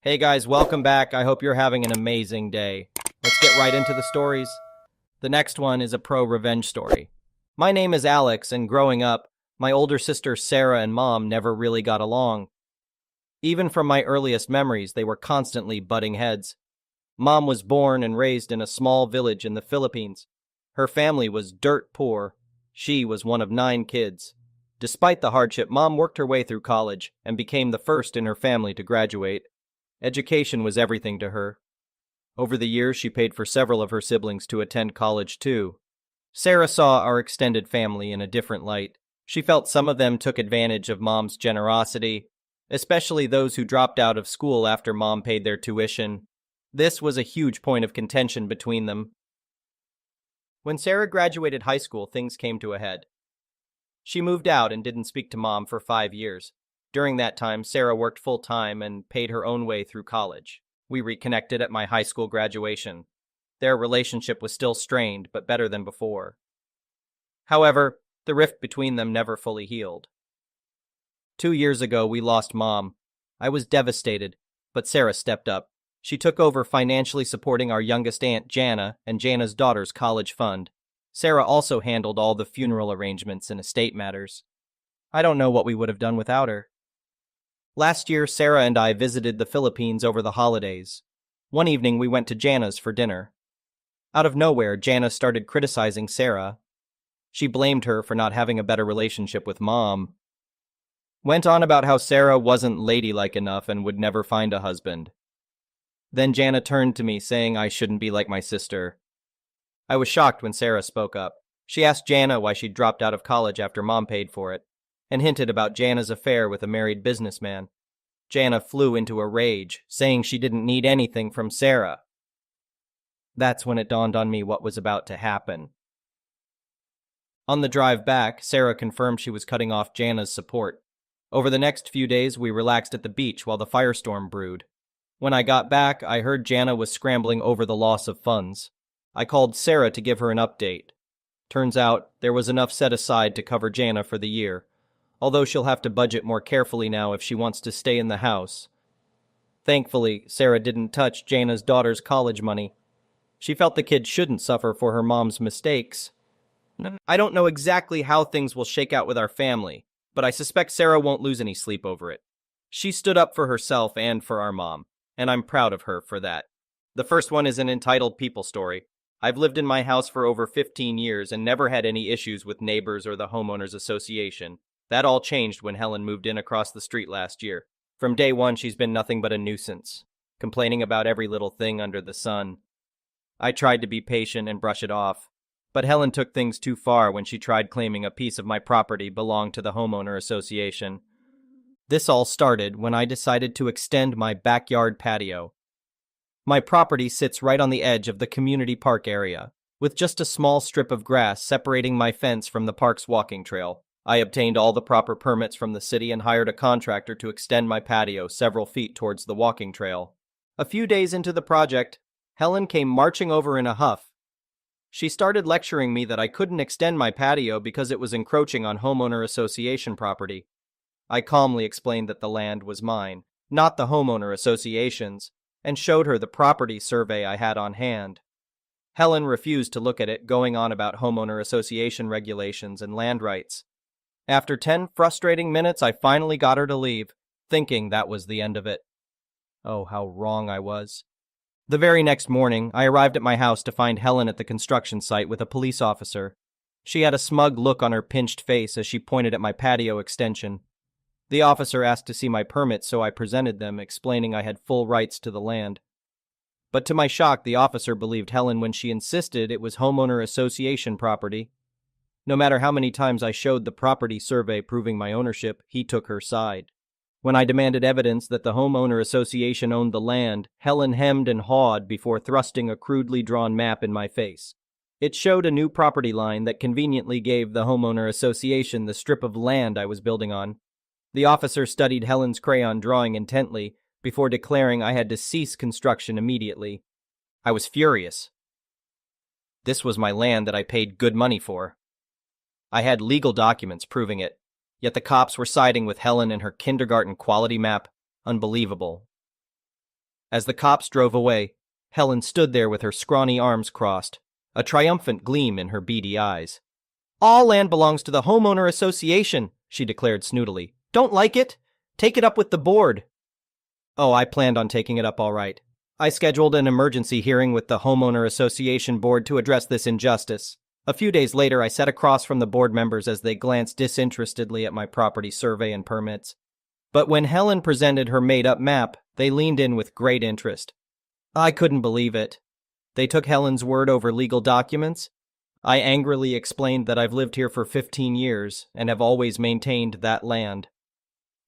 Hey guys, welcome back. I hope you're having an amazing day. Let's get right into the stories. The next one is a pro-revenge story. My name is Alex, and growing up, my older sister Sarah and mom never really got along. Even from my earliest memories, they were constantly butting heads. Mom was born and raised in a small village in the Philippines. Her family was dirt poor. She was one of 9 kids. Despite the hardship, Mom worked her way through college and became the first in her family to graduate. Education was everything to her. Over the years, she paid for several of her siblings to attend college too. Sarah saw our extended family in a different light. She felt some of them took advantage of Mom's generosity, especially those who dropped out of school after Mom paid their tuition. This was a huge point of contention between them. When Sarah graduated high school, things came to a head. She moved out and didn't speak to Mom for 5 years. During that time, Sarah worked full-time and paid her own way through college. We reconnected at my high school graduation. Their relationship was still strained, but better than before. However, the rift between them never fully healed. 2 years ago, we lost Mom. I was devastated, but Sarah stepped up. She took over financially supporting our youngest aunt, Jana, and Jana's daughter's college fund. Sarah also handled all the funeral arrangements and estate matters. I don't know what we would have done without her. Last year, Sarah and I visited the Philippines over the holidays. One evening, we went to Jana's for dinner. Out of nowhere, Jana started criticizing Sarah. She blamed her for not having a better relationship with Mom. Went on about how Sarah wasn't ladylike enough and would never find a husband. Then Jana turned to me, saying I shouldn't be like my sister. I was shocked when Sarah spoke up. She asked Jana why she'd dropped out of college after Mom paid for it, and hinted about Jana's affair with a married businessman. Jana flew into a rage, saying she didn't need anything from Sarah. That's when it dawned on me what was about to happen. On the drive back, Sarah confirmed she was cutting off Jana's support. Over the next few days, we relaxed at the beach while the firestorm brewed. When I got back, I heard Jana was scrambling over the loss of funds. I called Sarah to give her an update. Turns out, there was enough set aside to cover Jana for the year, although she'll have to budget more carefully now if she wants to stay in the house. Thankfully, Sarah didn't touch Jana's daughter's college money. She felt the kid shouldn't suffer for her mom's mistakes. I don't know exactly how things will shake out with our family, but I suspect Sarah won't lose any sleep over it. She stood up for herself and for our mom, and I'm proud of her for that. The first one is an entitled people story. I've lived in my house for over 15 years and never had any issues with neighbors or the homeowners association. That all changed when Helen moved in across the street last year. From day one, she's been nothing but a nuisance, complaining about every little thing under the sun. I tried to be patient and brush it off, but Helen took things too far when she tried claiming a piece of my property belonged to the homeowner association. This all started when I decided to extend my backyard patio. My property sits right on the edge of the community park area, with just a small strip of grass separating my fence from the park's walking trail. I obtained all the proper permits from the city and hired a contractor to extend my patio several feet towards the walking trail. A few days into the project, Helen came marching over in a huff. She started lecturing me that I couldn't extend my patio because it was encroaching on homeowner association property. I calmly explained that the land was mine, not the homeowner association's, and showed her the property survey I had on hand. Helen refused to look at it, going on about homeowner association regulations and land rights. After 10 frustrating minutes, I finally got her to leave, thinking that was the end of it. Oh, how wrong I was. The very next morning, I arrived at my house to find Helen at the construction site with a police officer. She had a smug look on her pinched face as she pointed at my patio extension. The officer asked to see my permits, so I presented them, explaining I had full rights to the land. But to my shock, the officer believed Helen when she insisted it was homeowner association property. No matter how many times I showed the property survey proving my ownership, he took her side. When I demanded evidence that the homeowner association owned the land, Helen hemmed and hawed before thrusting a crudely drawn map in my face. It showed a new property line that conveniently gave the homeowner association the strip of land I was building on. The officer studied Helen's crayon drawing intently before declaring I had to cease construction immediately. I was furious. This was my land that I paid good money for. I had legal documents proving it, yet the cops were siding with Helen and her kindergarten quality map. Unbelievable. As the cops drove away, Helen stood there with her scrawny arms crossed, a triumphant gleam in her beady eyes. "All land belongs to the homeowner association," she declared snootily. "Don't like it? Take it up with the board." Oh, I planned on taking it up all right. I scheduled an emergency hearing with the homeowner association board to address this injustice. A few days later, I sat across from the board members as they glanced disinterestedly at my property survey and permits. But when Helen presented her made-up map, they leaned in with great interest. I couldn't believe it. They took Helen's word over legal documents. I angrily explained that I've lived here for 15 years and have always maintained that land.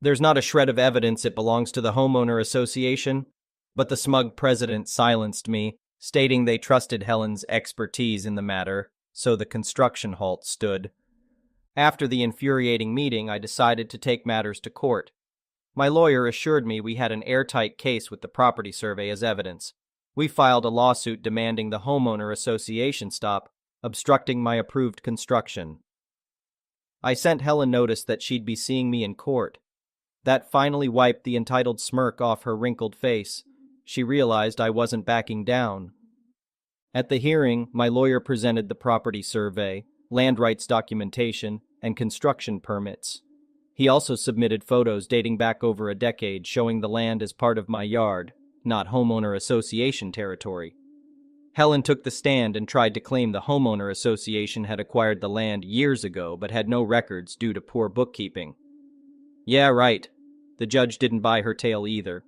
There's not a shred of evidence it belongs to the homeowner association, but the smug president silenced me, stating they trusted Helen's expertise in the matter, so the construction halt stood. After the infuriating meeting, I decided to take matters to court. My lawyer assured me we had an airtight case with the property survey as evidence. We filed a lawsuit demanding the homeowner association stop obstructing my approved construction. I sent Helen notice that she'd be seeing me in court. That finally wiped the entitled smirk off her wrinkled face. She realized I wasn't backing down. At the hearing, my lawyer presented the property survey, land rights documentation, and construction permits. He also submitted photos dating back over a decade showing the land as part of my yard, not homeowner association territory. Helen took the stand and tried to claim the homeowner association had acquired the land years ago but had no records due to poor bookkeeping. Yeah, right. The judge didn't buy her tale either.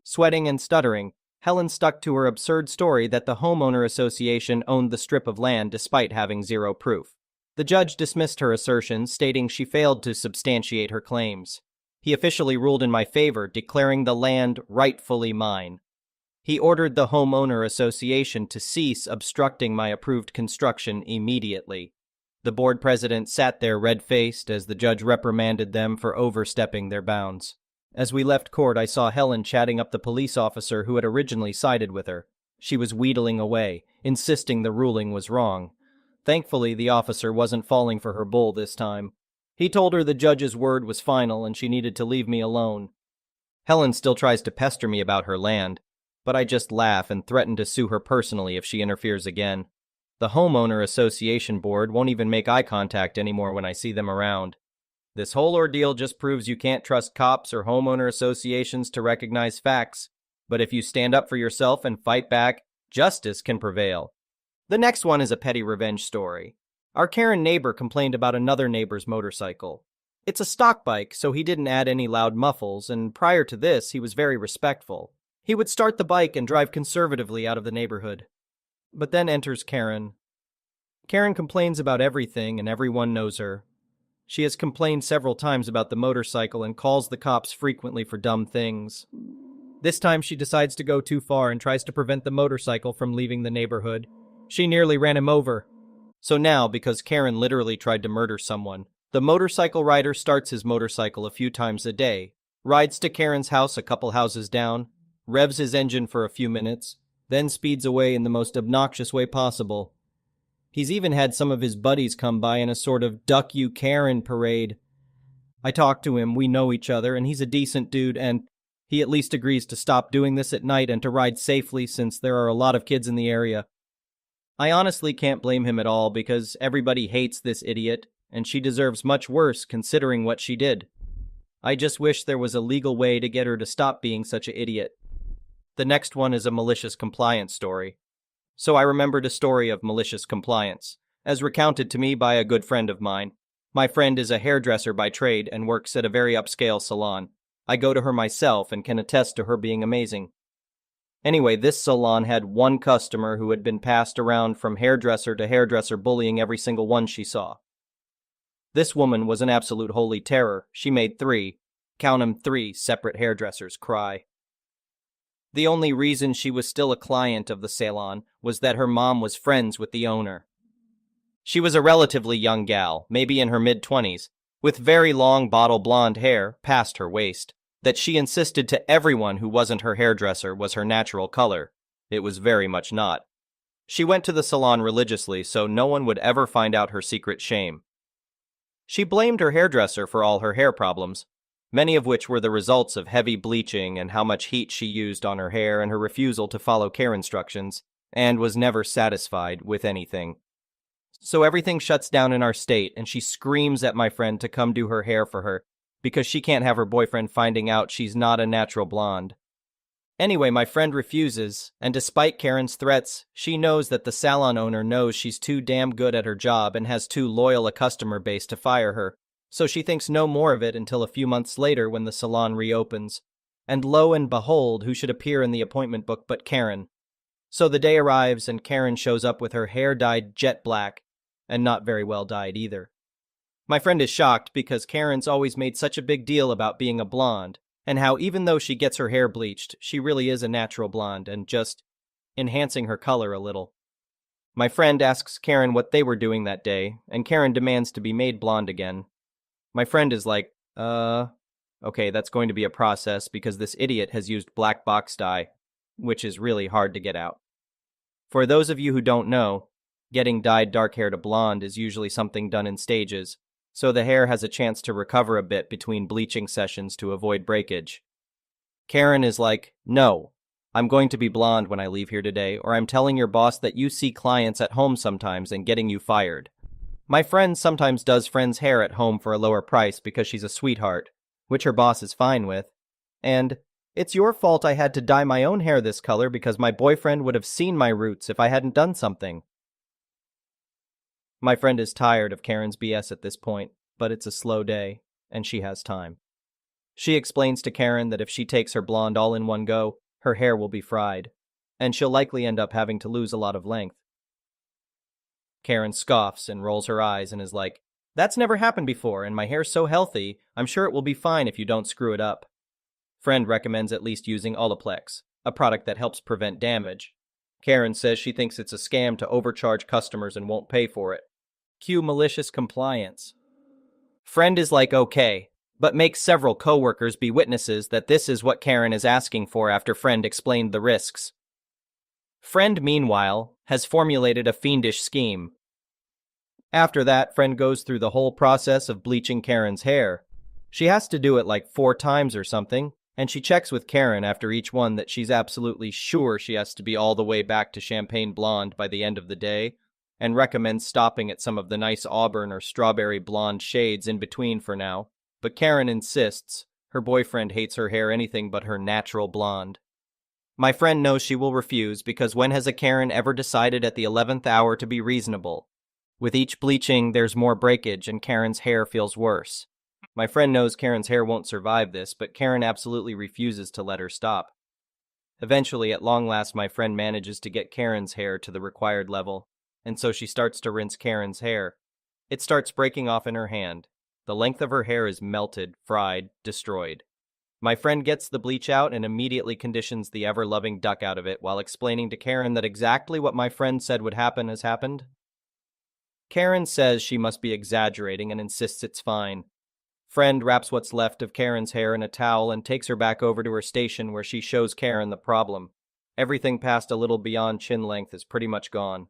Sweating and stuttering, Helen stuck to her absurd story that the homeowner association owned the strip of land despite having zero proof. The judge dismissed her assertions, stating she failed to substantiate her claims. He officially ruled in my favor, declaring the land rightfully mine. He ordered the homeowner association to cease obstructing my approved construction immediately. The board president sat there red-faced as the judge reprimanded them for overstepping their bounds. As we left court, I saw Helen chatting up the police officer who had originally sided with her. She was wheedling away, insisting the ruling was wrong. Thankfully, the officer wasn't falling for her bull this time. He told her the judge's word was final and she needed to leave me alone. Helen still tries to pester me about her land, but I just laugh and threaten to sue her personally if she interferes again. The homeowner association board won't even make eye contact anymore when I see them around. This whole ordeal just proves you can't trust cops or homeowner associations to recognize facts, but if you stand up for yourself and fight back, justice can prevail. The next one is a petty revenge story. Our Karen neighbor complained about another neighbor's motorcycle. It's a stock bike, so he didn't add any loud muffles, and prior to this, he was very respectful. He would start the bike and drive conservatively out of the neighborhood. But then enters Karen. Karen complains about everything, and everyone knows her. She has complained several times about the motorcycle and calls the cops frequently for dumb things. This time she decides to go too far and tries to prevent the motorcycle from leaving the neighborhood. She nearly ran him over. So now, because Karen literally tried to murder someone, the motorcycle rider starts his motorcycle a few times a day, rides to Karen's house a couple houses down, revs his engine for a few minutes, then speeds away in the most obnoxious way possible. He's even had some of his buddies come by in a sort of Duck You Karen parade. I talk to him, we know each other, and he's a decent dude, and he at least agrees to stop doing this at night and to ride safely since there are a lot of kids in the area. I honestly can't blame him at all because everybody hates this idiot, and she deserves much worse considering what she did. I just wish there was a legal way to get her to stop being such an idiot. The next one is a malicious compliance story. So I remembered a story of malicious compliance, as recounted to me by a good friend of mine. My friend is a hairdresser by trade and works at a very upscale salon. I go to her myself and can attest to her being amazing. Anyway, this salon had one customer who had been passed around from hairdresser to hairdresser, bullying every single one she saw. This woman was an absolute holy terror. She made count 'em three separate hairdressers cry. The only reason she was still a client of the salon was that her mom was friends with the owner. She was a relatively young gal, maybe in her mid-20s, with very long bottle blonde hair past her waist, that she insisted to everyone who wasn't her hairdresser was her natural color. It was very much not. She went to the salon religiously so no one would ever find out her secret shame. She blamed her hairdresser for all her hair problems. many of which were the results of heavy bleaching and how much heat she used on her hair and her refusal to follow care instructions, and was never satisfied with anything. So everything shuts down in our state, and she screams at my friend to come do her hair for her, because she can't have her boyfriend finding out she's not a natural blonde. Anyway, my friend refuses, and despite Karen's threats, she knows that the salon owner knows she's too damn good at her job and has too loyal a customer base to fire her, so she thinks no more of it until a few months later when the salon reopens. And lo and behold, who should appear in the appointment book but Karen. So the day arrives and Karen shows up with her hair dyed jet black, and not very well dyed either. My friend is shocked because Karen's always made such a big deal about being a blonde, and how even though she gets her hair bleached, she really is a natural blonde and just enhancing her color a little. My friend asks Karen what they were doing that day, and Karen demands to be made blonde again. My friend is like, okay, that's going to be a process because this idiot has used black box dye, which is really hard to get out. For those of you who don't know, getting dyed dark hair to blonde is usually something done in stages, so the hair has a chance to recover a bit between bleaching sessions to avoid breakage. Karen is like, no, I'm going to be blonde when I leave here today, or I'm telling your boss that you see clients at home sometimes and getting you fired. My friend sometimes does friends' hair at home for a lower price because she's a sweetheart, which her boss is fine with. And it's your fault I had to dye my own hair this color because my boyfriend would have seen my roots if I hadn't done something. My friend is tired of Karen's BS at this point, but it's a slow day, and she has time. She explains to Karen that if she takes her blonde all in one go, her hair will be fried, and she'll likely end up having to lose a lot of length. Karen scoffs and rolls her eyes and is like, that's never happened before, and my hair's so healthy, I'm sure it will be fine if you don't screw it up. Friend recommends at least using Olaplex, a product that helps prevent damage. Karen says she thinks it's a scam to overcharge customers and won't pay for it. Cue malicious compliance. Friend is like, okay, but makes several co-workers be witnesses that this is what Karen is asking for after friend explained the risks. Friend, meanwhile, has formulated a fiendish scheme. After that, friend goes through the whole process of bleaching Karen's hair. She has to do it like 4 times or something, and she checks with Karen after each one that she's absolutely sure she has to be all the way back to champagne blonde by the end of the day, and recommends stopping at some of the nice auburn or strawberry blonde shades in between for now. But Karen insists her boyfriend hates her hair anything but her natural blonde. My friend knows she will refuse because when has a Karen ever decided at the 11th hour to be reasonable? With each bleaching, there's more breakage and Karen's hair feels worse. My friend knows Karen's hair won't survive this, but Karen absolutely refuses to let her stop. Eventually, at long last, my friend manages to get Karen's hair to the required level, and so she starts to rinse Karen's hair. It starts breaking off in her hand. The length of her hair is melted, fried, destroyed. My friend gets the bleach out and immediately conditions the ever-loving duck out of it while explaining to Karen that exactly what my friend said would happen has happened. Karen says she must be exaggerating and insists it's fine. Friend wraps what's left of Karen's hair in a towel and takes her back over to her station where she shows Karen the problem. Everything past a little beyond chin length is pretty much gone.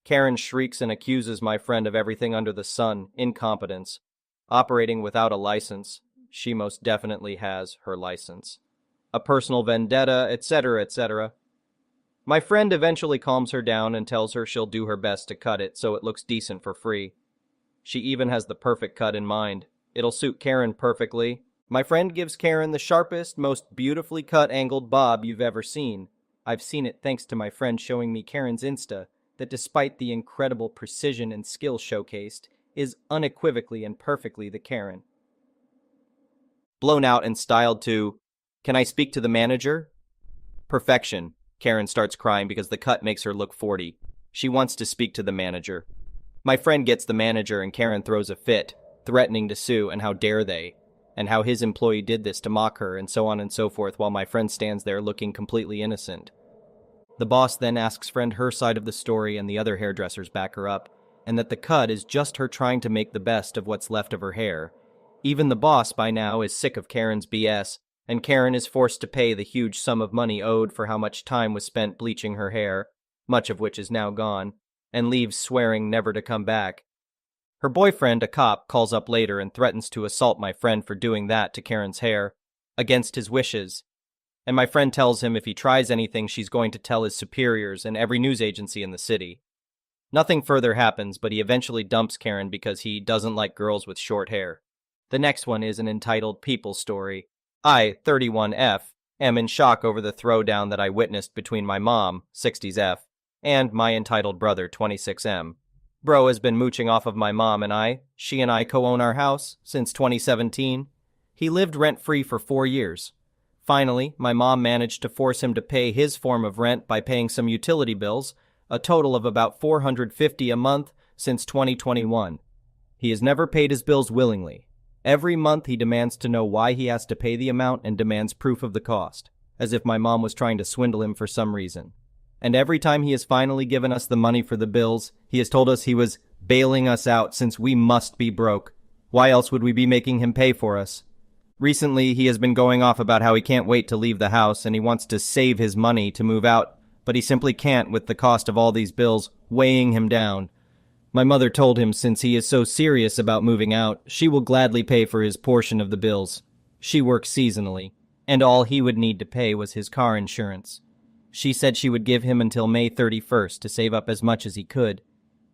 Karen shrieks and accuses my friend of everything under the sun, incompetence. Operating without a license. She most definitely has her license. A personal vendetta, etc., etc. My friend eventually calms her down and tells her she'll do her best to cut it so it looks decent for free. She even has the perfect cut in mind. It'll suit Karen perfectly. My friend gives Karen the sharpest, most beautifully cut angled bob you've ever seen. I've seen it thanks to my friend showing me Karen's Insta, that despite the incredible precision and skill showcased, is unequivocally and perfectly the Karen. Blown out and styled to, "Can I speak to the manager?" Perfection. Karen starts crying because the cut makes her look 40. She wants to speak to the manager. My friend gets the manager and Karen throws a fit, threatening to sue and how dare they, and how his employee did this to mock her and so on and so forth while my friend stands there looking completely innocent. The boss then asks friend her side of the story and the other hairdressers back her up, and that the cut is just her trying to make the best of what's left of her hair. Even the boss by now is sick of Karen's BS, and Karen is forced to pay the huge sum of money owed for how much time was spent bleaching her hair, much of which is now gone, and leaves swearing never to come back. Her boyfriend, a cop, calls up later and threatens to assault my friend for doing that to Karen's hair, against his wishes. And my friend tells him if he tries anything, she's going to tell his superiors and every news agency in the city. Nothing further happens, but he eventually dumps Karen because he doesn't like girls with short hair. The next one is an entitled People Story. I, 31F, am in shock over the throwdown that I witnessed between my mom, 60s F, and my entitled brother, 26M. Bro has been mooching off of my mom and I. She and I co-own our house since 2017. He lived rent-free for 4 years. Finally, my mom managed to force him to pay his form of rent by paying some utility bills, a total of about $450 a month since 2021. He has never paid his bills willingly. Every month he demands to know why he has to pay the amount and demands proof of the cost, as if my mom was trying to swindle him for some reason. And every time he has finally given us the money for the bills, he has told us he was bailing us out since we must be broke. Why else would we be making him pay for us? Recently, he has been going off about how he can't wait to leave the house and he wants to save his money to move out, but he simply can't with the cost of all these bills weighing him down. My mother told him since he is so serious about moving out, she will gladly pay for his portion of the bills. She works seasonally, and all he would need to pay was his car insurance. She said she would give him until May 31st to save up as much as he could.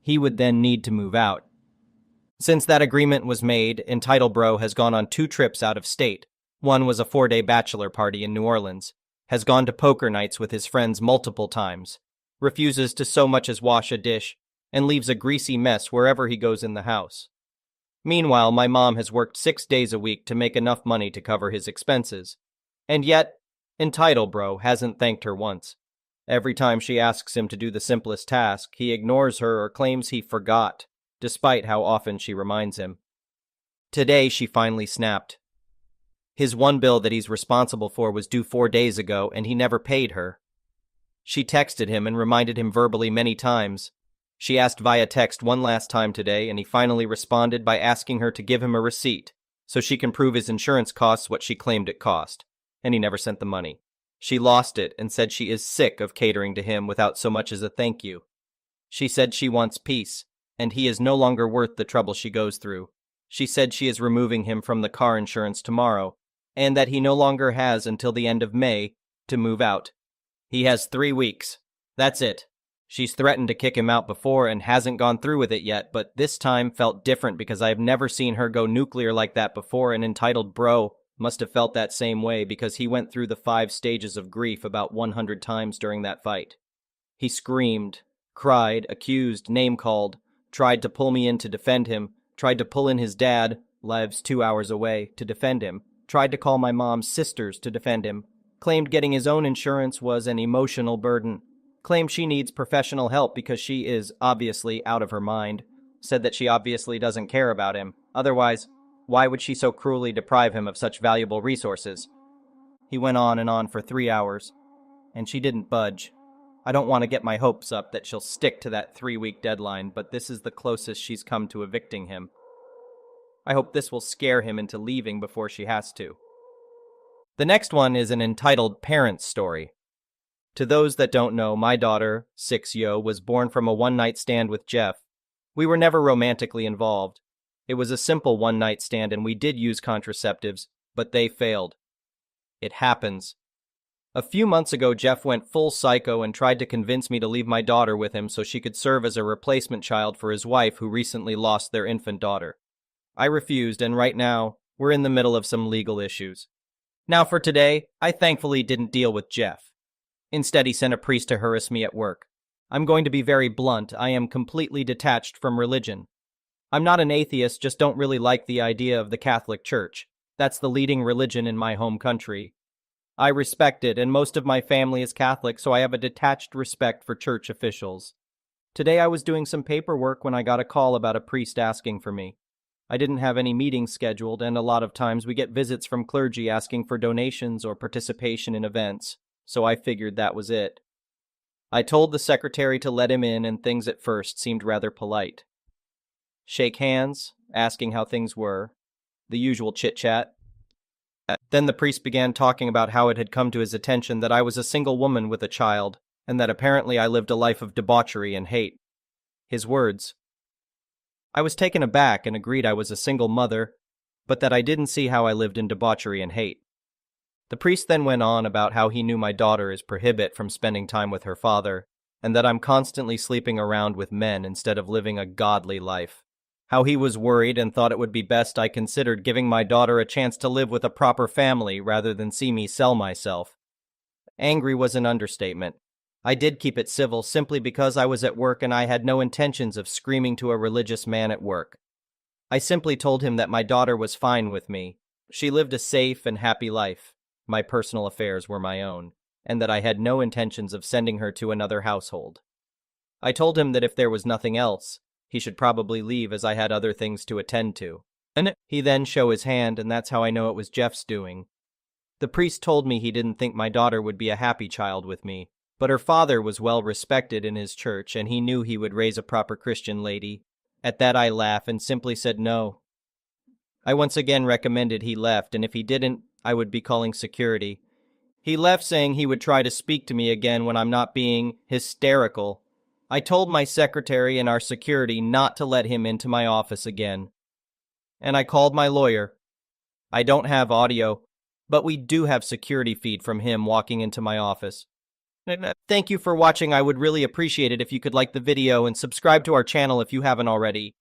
He would then need to move out. Since that agreement was made, Entitled Bro has gone on 2 trips out of state. One was a 4-day bachelor party in New Orleans, has gone to poker nights with his friends multiple times, refuses to so much as wash a dish, and leaves a greasy mess wherever he goes in the house. Meanwhile, my mom has worked 6 days a week to make enough money to cover his expenses. And yet, Entitled Bro hasn't thanked her once. Every time she asks him to do the simplest task, he ignores her or claims he forgot, despite how often she reminds him. Today, she finally snapped. His one bill that he's responsible for was due 4 days ago, and he never paid her. She texted him and reminded him verbally many times. She asked via text one last time today, and he finally responded by asking her to give him a receipt, so she can prove his insurance costs what she claimed it cost, and he never sent the money. She lost it and said she is sick of catering to him without so much as a thank you. She said she wants peace, and he is no longer worth the trouble she goes through. She said she is removing him from the car insurance tomorrow, and that he no longer has until the end of May to move out. He has 3 weeks. That's it. She's threatened to kick him out before and hasn't gone through with it yet, but this time felt different because I have never seen her go nuclear like that before, and Entitled Bro must have felt that same way because he went through the 5 stages of grief about 100 times during that fight. He screamed, cried, accused, name-called, tried to pull me in to defend him, tried to pull in his dad, lives 2 hours away, to defend him, tried to call my mom's sisters to defend him, claimed getting his own insurance was an emotional burden, claimed she needs professional help because she is obviously out of her mind, said that she obviously doesn't care about him. Otherwise, why would she so cruelly deprive him of such valuable resources? He went on and on for 3 hours, and she didn't budge. I don't want to get my hopes up that she'll stick to that 3-week deadline, but this is the closest she's come to evicting him. I hope this will scare him into leaving before she has to. The next one is an entitled Parents Story. To those that don't know, my daughter, 6 was born from a one-night stand with Jeff. We were never romantically involved. It was a simple one-night stand and we did use contraceptives, but they failed. It happens. A few months ago, Jeff went full psycho and tried to convince me to leave my daughter with him so she could serve as a replacement child for his wife who recently lost their infant daughter. I refused, and right now, we're in the middle of some legal issues. Now for today, I thankfully didn't deal with Jeff. Instead, he sent a priest to harass me at work. I'm going to be very blunt. I am completely detached from religion. I'm not an atheist, just don't really like the idea of the Catholic Church. That's the leading religion in my home country. I respect it, and most of my family is Catholic, so I have a detached respect for church officials. Today I was doing some paperwork when I got a call about a priest asking for me. I didn't have any meetings scheduled, and a lot of times we get visits from clergy asking for donations or participation in events, so I figured that was it. I told the secretary to let him in, and things at first seemed rather polite. Shake hands, asking how things were, the usual chit-chat. Then the priest began talking about how it had come to his attention that I was a single woman with a child, and that apparently I lived a life of debauchery and hate. His words. I was taken aback and agreed I was a single mother, but that I didn't see how I lived in debauchery and hate. The priest then went on about how he knew my daughter is prohibited from spending time with her father, and that I'm constantly sleeping around with men instead of living a godly life. How he was worried and thought it would be best I considered giving my daughter a chance to live with a proper family rather than see me sell myself. Angry was an understatement. I did keep it civil simply because I was at work and I had no intentions of screaming to a religious man at work. I simply told him that my daughter was fine with me. She lived a safe and happy life. My personal affairs were my own, and that I had no intentions of sending her to another household. I told him that if there was nothing else, he should probably leave as I had other things to attend to. And he then showed his hand, and that's how I know it was Jeff's doing. The priest told me he didn't think my daughter would be a happy child with me, but her father was well respected in his church and he knew he would raise a proper Christian lady. At that I laughed and simply said no. I once again recommended he left, and if he didn't, I would be calling security. He left saying he would try to speak to me again when I'm not being hysterical. I told my secretary and our security not to let him into my office again. And I called my lawyer. I don't have audio, but we do have security feed from him walking into my office. Thank you for watching. I would really appreciate it if you could like the video and subscribe to our channel if you haven't already.